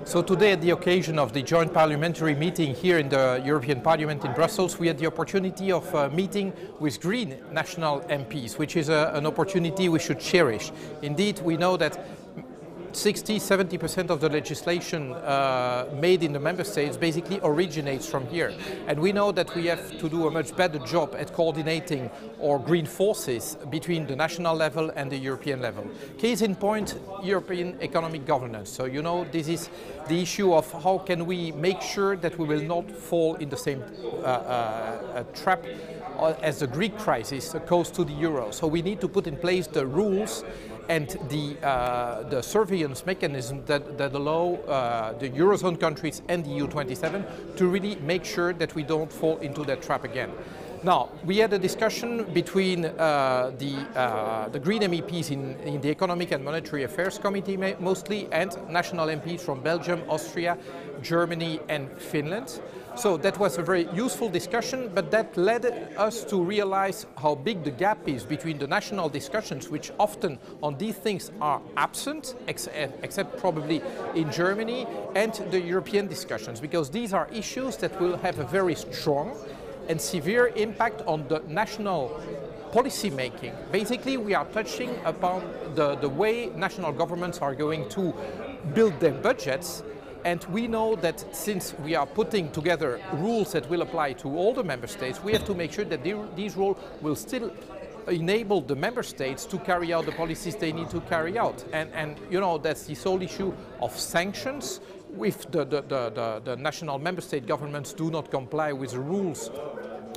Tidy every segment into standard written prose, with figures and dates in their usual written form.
So today, at the occasion of the joint parliamentary meeting here in the European Parliament in Brussels, we had the opportunity of meeting with Green national MPs, which is an opportunity we should cherish. Indeed, we know that 60–70% of the legislation made in the member states basically originates from here. And we know that we have to do a much better job at coordinating our green forces between the national level and the European level. Case in point, European economic governance. So you know, this is the issue of how can we make sure that we will not fall in the same trap as the Greek crisis caused to the euro. So we need to put in place the rules and the surveillance mechanism that allow the Eurozone countries and the EU27 to really make sure that we don't fall into that trap again. Now, we had a discussion between the Green MEPs in the Economic and Monetary Affairs Committee mostly, and national MPs from Belgium, Austria, Germany and Finland. So that was a very useful discussion, but that led us to realize how big the gap is between the national discussions, which often on these things are absent, except probably in Germany, and the European discussions, because these are issues that will have a very strong and severe impact on the national policy making. Basically, we are touching upon the way national governments are going to build their budgets. And we know that since we are putting together rules that will apply to all the member states, we have to make sure that these rules will still enable the member states to carry out the policies they need to carry out. And you know, that's the sole issue of sanctions. If the national member state governments do not comply with the rules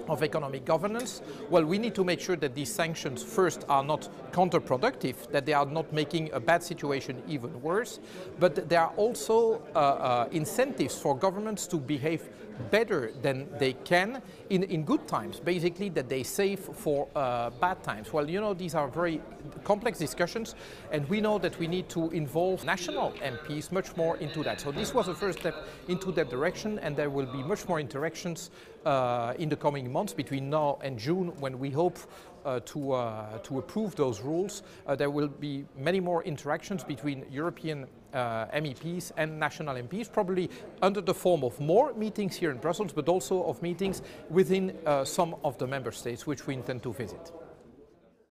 of economic governance, well, we need to make sure that these sanctions first are not counterproductive, that they are not making a bad situation even worse, but there are also incentives for governments to behave better than they can in good times, basically that they save for bad times. Well, you know, these are very complex discussions, and we know that we need to involve national MPs much more into that. So this was the first step into that direction, and there will be much more interactions in the coming months between now and June, when we hope to approve those rules. There will be many more interactions between European MEPs and national MPs, probably under the form of more meetings here in Brussels, but also of meetings within some of the member states which we intend to visit.